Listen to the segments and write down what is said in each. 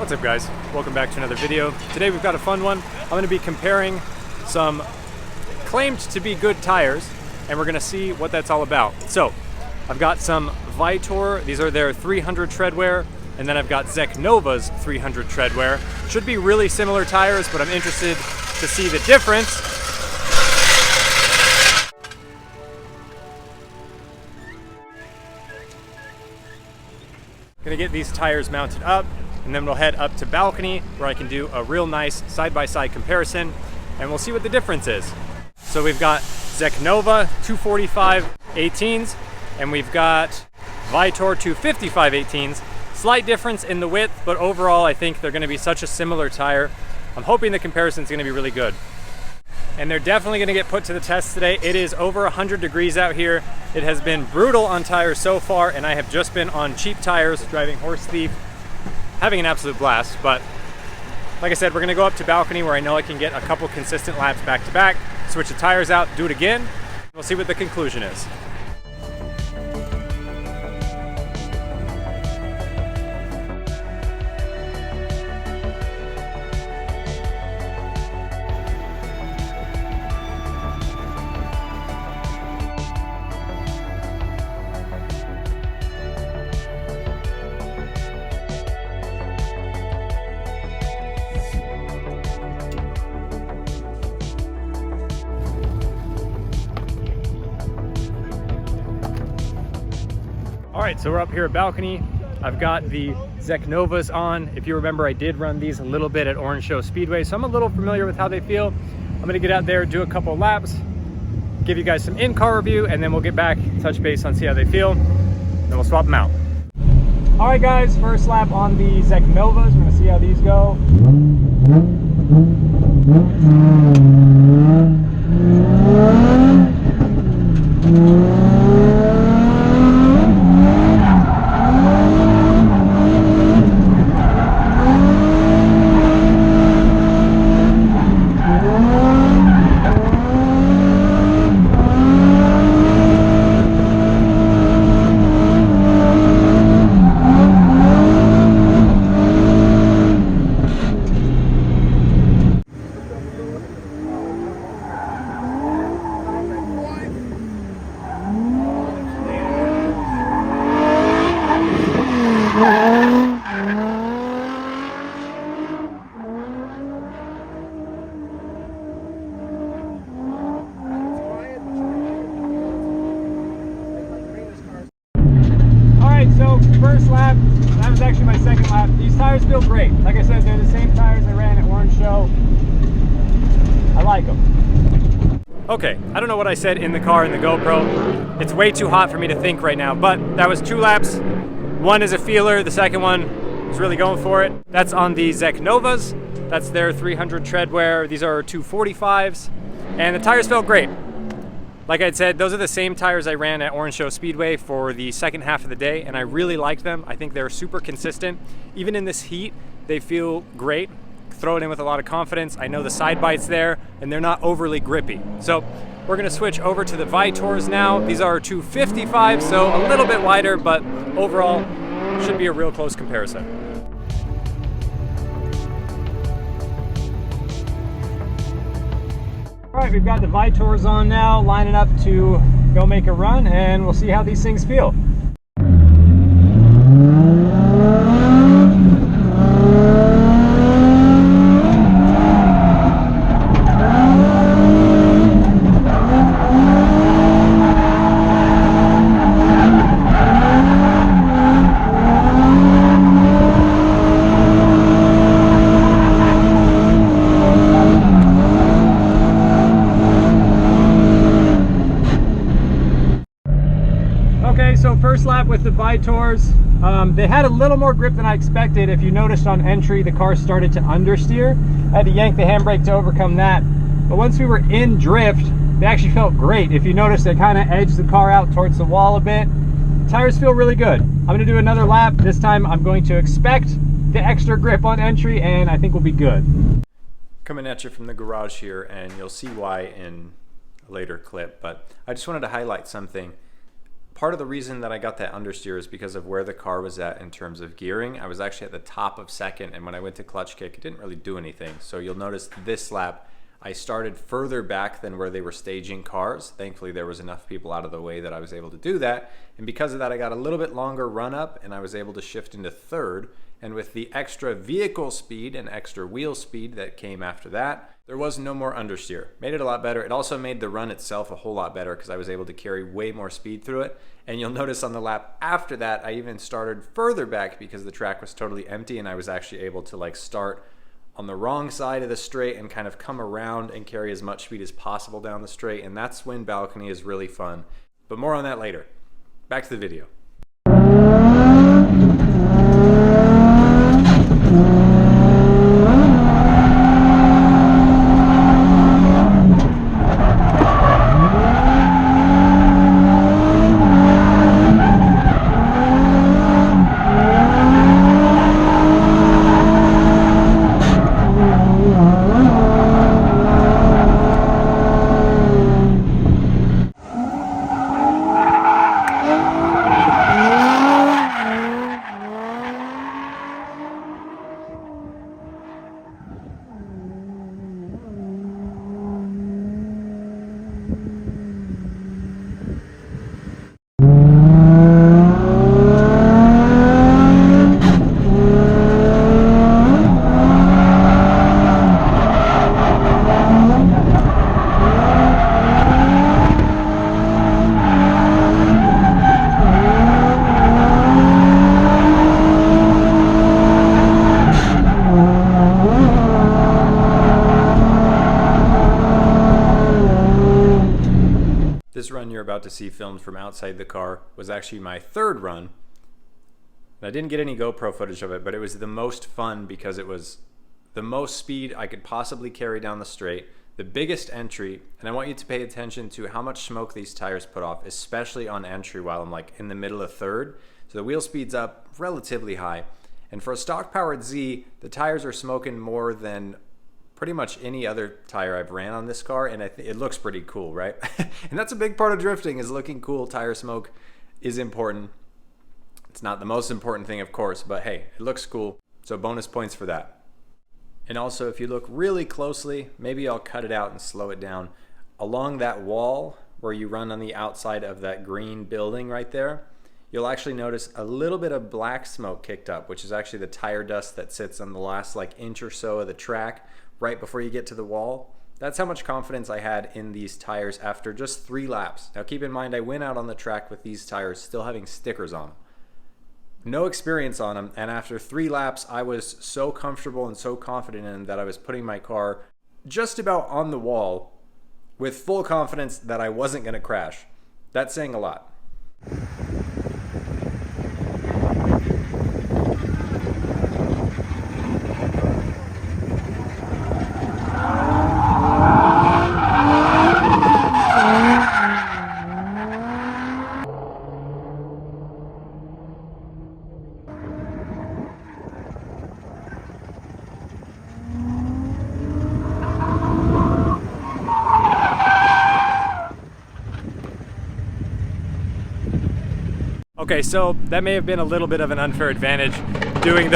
What's up, guys? Welcome back to another video. Today we've got a fun one. I'm going to be comparing some claimed to be good tires, and we're going to see what that's all about. So I've got some Vitor. These are their 300 treadwear, and then I've got Zeknova's 300 treadwear. Should be really similar tires, but I'm interested to see the difference. Gonna get these tires mounted up, and then we'll head up to balcony where I can do a real nice side-by-side comparison, and we'll see what the difference is. So we've got Zeknova 245 18s, and we've got Vitor 255 18s. Slight difference in the width, but overall I think they're gonna be such a similar tire. I'm hoping the comparison is gonna be really good. And they're definitely gonna get put to the test today. It is over 100 degrees out here. It has been brutal on tires so far, and I have just been on cheap tires driving Horse Thief, having an absolute blast. But like I said, we're gonna go up to balcony where I know I can get a couple consistent laps back to back, switch the tires out, do it again. We'll see what the conclusion is. All right, so we're up here at balcony. I've got the Zeknovas on. If you remember, I did run these a little bit at Orange Show Speedway, so I'm a little familiar with how they feel. I'm gonna get out there, do a couple laps, give you guys some in-car review, and then we'll get back, touch base on see how they feel, then we'll swap them out. All right, guys, first lap on the Zeknovas. We're gonna see how these go. So first lap, that was actually my second lap. These tires feel great. Like I said, they're the same tires I ran at Orange Show. I like them. Okay, I don't know what I said in the car in the GoPro. It's way too hot for me to think right now, but that was 2 laps. One is a feeler, the second one was really going for it. That's on the Zeknovas. That's their 300 treadwear. These are 245s, and the tires felt great. Like I said, those are the same tires I ran at Orange Show Speedway for the second half of the day, and I really liked them. I think they're super consistent. Even in this heat, they feel great. Throw it in with a lot of confidence. I know the side bite's there, and they're not overly grippy. So we're gonna switch over to the Vitors now. These are 255, so a little bit wider, but overall, should be a real close comparison. All right, we've got the Vitors on now, lining up to go make a run, and we'll see how these things feel. Okay, so first lap with the Vitors, they had a little more grip than I expected. If you noticed on entry, the car started to understeer. I had to yank the handbrake to overcome that. But once we were in drift, they actually felt great. If you notice, they kind of edged the car out towards the wall a bit. Tires feel really good. I'm gonna do another lap. This time I'm going to expect the extra grip on entry, and I think we'll be good. Coming at you from the garage here, and you'll see why in a later clip, but I just wanted to highlight something. Part of the reason that I got that understeer is because of where the car was at in terms of gearing. I was actually at the top of second, and when I went to clutch kick, it didn't really do anything. So you'll notice this lap, I started further back than where they were staging cars. Thankfully, there was enough people out of the way that I was able to do that. And because of that, I got a little bit longer run up, and I was able to shift into third. And with the extra vehicle speed and extra wheel speed that came after that, there was no more understeer. Made it a lot better. It also made the run itself a whole lot better because I was able to carry way more speed through it. And you'll notice on the lap after that, I even started further back because the track was totally empty, and I was actually able to like start on the wrong side of the straight and kind of come around and carry as much speed as possible down the straight. And that's when balcony is really fun. But more on that later. Back to the video. This run you're about to see filmed from outside the car was actually my third run. And I didn't get any GoPro footage of it, but it was the most fun because it was the most speed I could possibly carry down the straight, the biggest entry, and I want you to pay attention to how much smoke these tires put off, especially on entry while I'm like in the middle of third. So the wheel speed's up relatively high. And for a stock powered Z, the tires are smoking more than pretty much any other tire I've ran on this car, and it looks pretty cool, right? And that's a big part of drifting, is looking cool. Tire smoke is important. It's not the most important thing, of course, but hey, it looks cool, so bonus points for that. And also, if you look really closely, maybe I'll cut it out and slow it down. Along that wall where you run on the outside of that green building right there, you'll actually notice a little bit of black smoke kicked up, which is actually the tire dust that sits on the last like inch or so of the track right before you get to the wall. That's how much confidence I had in these tires after just 3 laps. Now keep in mind, I went out on the track with these tires still having stickers on them. No experience on them, and after 3 laps, I was so comfortable and so confident in them that I was putting my car just about on the wall with full confidence that I wasn't gonna crash. That's saying a lot. Okay, so that may have been a little bit of an unfair advantage doing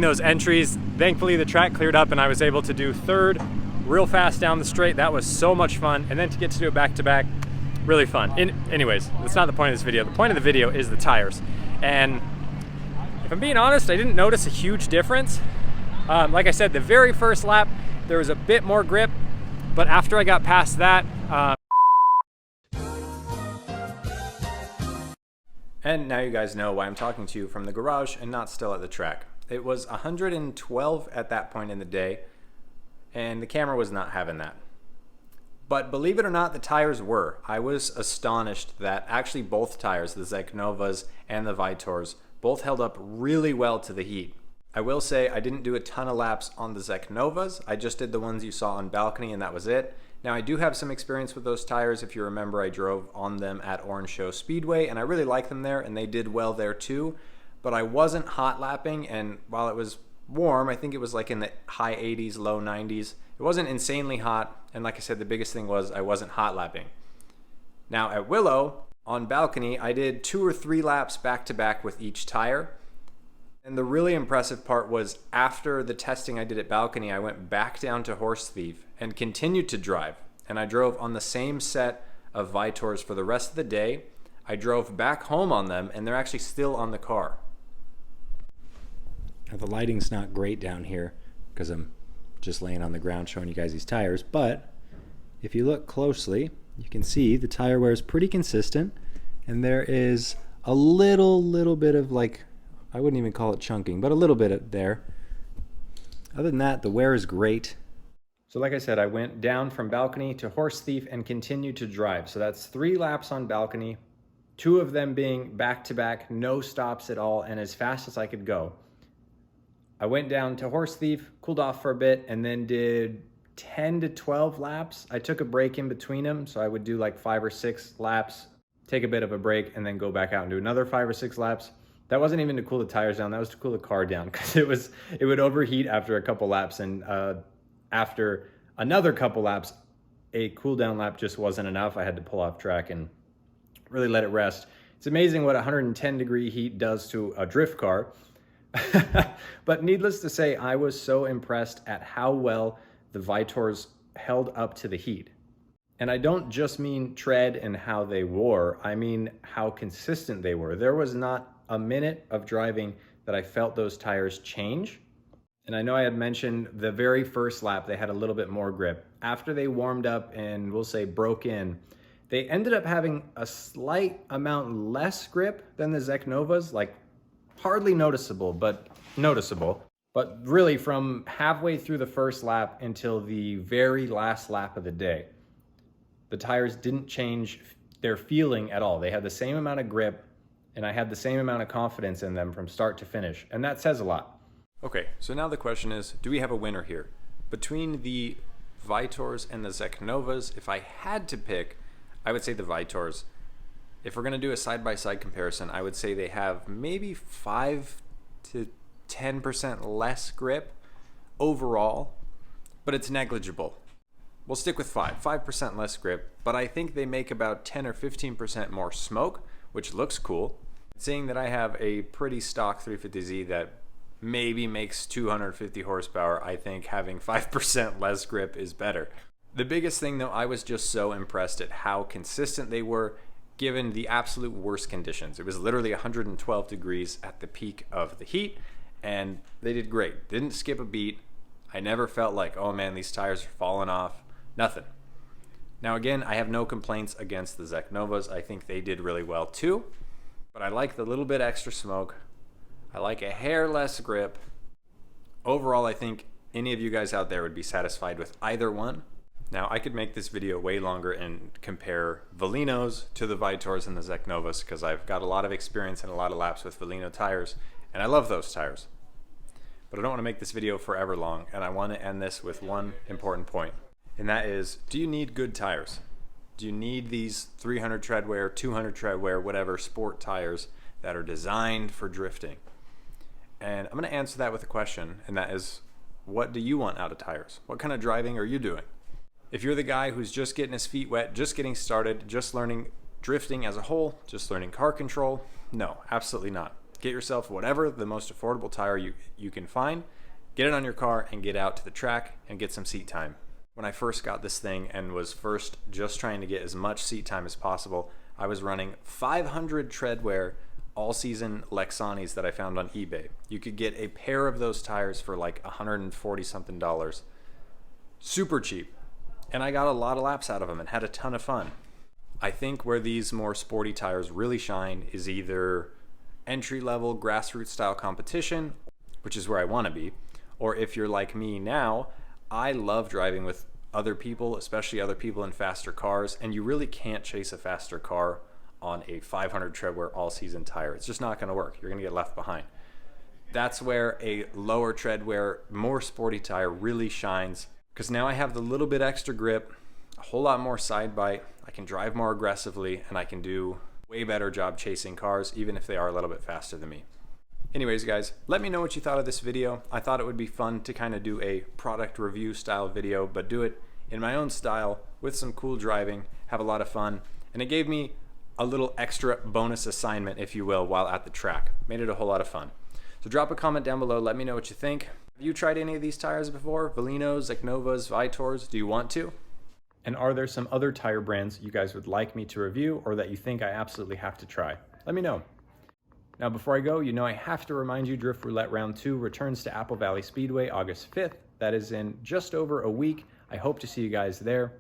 those entries. Thankfully the track cleared up and I was able to do third real fast down the straight. That was so much fun, and then to get to do it back to back, really fun. Anyways, that's not the point of this video. The point of the video is the tires, and if I'm being honest, I didn't notice a huge difference. Like I said, the very first lap there was a bit more grip, but after I got past that, and now you guys know why I'm talking to you from the garage and not still at the track. It was 112 at that point in the day, and the camera was not having that. But believe it or not, the tires were. I was astonished that actually both tires, the Zeknovas and the Vitours, both held up really well to the heat. I will say I didn't do a ton of laps on the Zeknovas. I just did the ones you saw on balcony, and that was it. Now I do have some experience with those tires. If you remember, I drove on them at Orange Show Speedway, and I really like them there, and they did well there too. But I wasn't hot lapping, and while it was warm, I think it was like in the high 80s, low 90s. It wasn't insanely hot, and like I said, the biggest thing was I wasn't hot lapping. Now at Willow, On balcony, I did 2 or 3 laps back to back with each tire. And the really impressive part was after the testing I did at balcony, I went back down to Horse Thief and continued to drive. And I drove on the same set of Vitours for the rest of the day. I drove back home on them, and they're actually still on the car. Now, the lighting's not great down here because I'm just laying on the ground showing you guys these tires, but if you look closely, you can see the tire wear is pretty consistent, and there is a little bit of, like, I wouldn't even call it chunking, but a little bit there. Other than that, the wear is great. So like I said, I went down from balcony to Horse Thief and continued to drive. So that's 3 laps on balcony, 2 of them being back-to-back, no stops at all, and as fast as I could go. I went down to Horse Thief, cooled off for a bit, and then did 10 to 12 laps. I took a break in between them, so I would do like 5 or 6 laps, take a bit of a break, and then go back out and do another 5 or 6 laps. That wasn't even to cool the tires down, that was to cool the car down, because it would overheat after a couple laps, and after another couple laps, a cool down lap just wasn't enough. I had to pull off track and really let it rest. It's amazing what 110 degree heat does to a drift car. But needless to say, I was so impressed at how well the Vitours held up to the heat. And I don't just mean tread and how they wore, I mean how consistent they were. There was not a minute of driving that I felt those tires change. And I know I had mentioned the very first lap, they had a little bit more grip. After they warmed up and we'll say broke in, they ended up having a slight amount less grip than the Zeknovas, like hardly noticeable, but noticeable. But really from halfway through the first lap until the very last lap of the day, the tires didn't change their feeling at all. They had the same amount of grip, and I had the same amount of confidence in them from start to finish. And that says a lot. Okay, so now the question is, do we have a winner here? Between the Vitours and the Zeknovas, if I had to pick, I would say the Vitours. If we're gonna do a side-by-side comparison, I would say they have maybe 5 to 10% less grip overall, but it's negligible. We'll stick with 5% less grip, but I think they make about 10 or 15% more smoke, which looks cool. Seeing that I have a pretty stock 350Z that maybe makes 250 horsepower, I think having 5% less grip is better. The biggest thing though, I was just so impressed at how consistent they were given the absolute worst conditions. It was literally 112 degrees at the peak of the heat, and they did great. Didn't skip a beat. I never felt like, oh man, these tires are falling off. Nothing. Now again, I have no complaints against the Zeknovas. I think they did really well too, but I like the little bit extra smoke. I like a hair less grip. Overall, I think any of you guys out there would be satisfied with either one. Now, I could make this video way longer and compare Velinos to the Vitours and the Zeknovas because I've got a lot of experience and a lot of laps with Velino tires, and I love those tires. But I don't want to make this video forever long, and I want to end this with one important point, and that is, do you need good tires? Do you need these 300 tread wear, 200 tread wear, whatever sport tires that are designed for drifting? And I'm going to answer that with a question, and that is, what do you want out of tires? What kind of driving are you doing? If you're the guy who's just getting his feet wet, just getting started, just learning drifting as a whole, just learning car control, no, absolutely not. Get yourself whatever the most affordable tire you can find, get it on your car, and get out to the track and get some seat time. When I first got this thing and was first just trying to get as much seat time as possible, I was running 500 treadwear all-season Lexanis that I found on eBay. You could get a pair of those tires for like $140 something. Super cheap. And I got a lot of laps out of them and had a ton of fun. I think where these more sporty tires really shine is either entry-level grassroots style competition, which is where I want to be, or if you're like me now, I love driving with other people, especially other people in faster cars, and you really can't chase a faster car on a 500 treadwear all-season tire. It's just not going to work. You're going to get left behind. That's where a lower treadwear, more sporty tire really shines, because now I have the little bit extra grip, a whole lot more side bite, I can drive more aggressively, and I can do way better job chasing cars, even if they are a little bit faster than me. Anyways, guys, let me know what you thought of this video. I thought it would be fun to kind of do a product review style video, but do it in my own style with some cool driving, have a lot of fun, and it gave me a little extra bonus assignment, if you will, while at the track. Made it a whole lot of fun. So drop a comment down below, let me know what you think. Have you tried any of these tires before? Valinos, Zeknovas, Vitours? Do you want to? And are there some other tire brands you guys would like me to review or that you think I absolutely have to try? Let me know. Now before I go, you know I have to remind you Drift Roulette Round 2 returns to Apple Valley Speedway August 5th. That is in just over a week. I hope to see you guys there.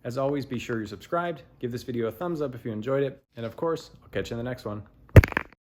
As always, be sure you're subscribed, give this video a thumbs up if you enjoyed it, and of course, I'll catch you in the next one.